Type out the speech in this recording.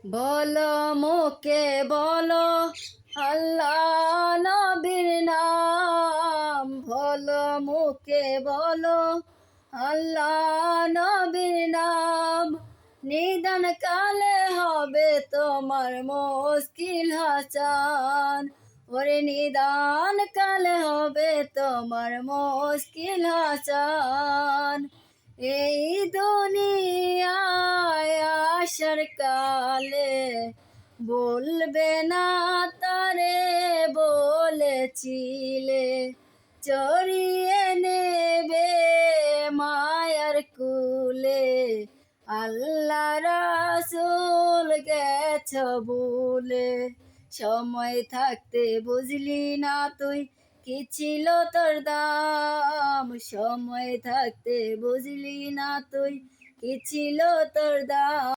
বলো মুখে বলো আল্লাহ নবীর নাম, বলো মুখে বলো আল্লাহ নবীর নাম। নিদান কালে হবে তোমার মুশকিল হাসান, ওরে নিদান কালে হবে তোমার মুশকিল হাসান। এই দুনিয়ায় আসার কালে বলবে না তারে বলেছিলে, চড়িয়ে নেবে মায়ার কুলে। আল্লাহ রাসূল গেছ ভুলে, সময় থাকতে বুঝলি না তুই কি ছিল তোর দাম, সময় থাকতে বুঝলি না তুই কি ছিল তোর দাম।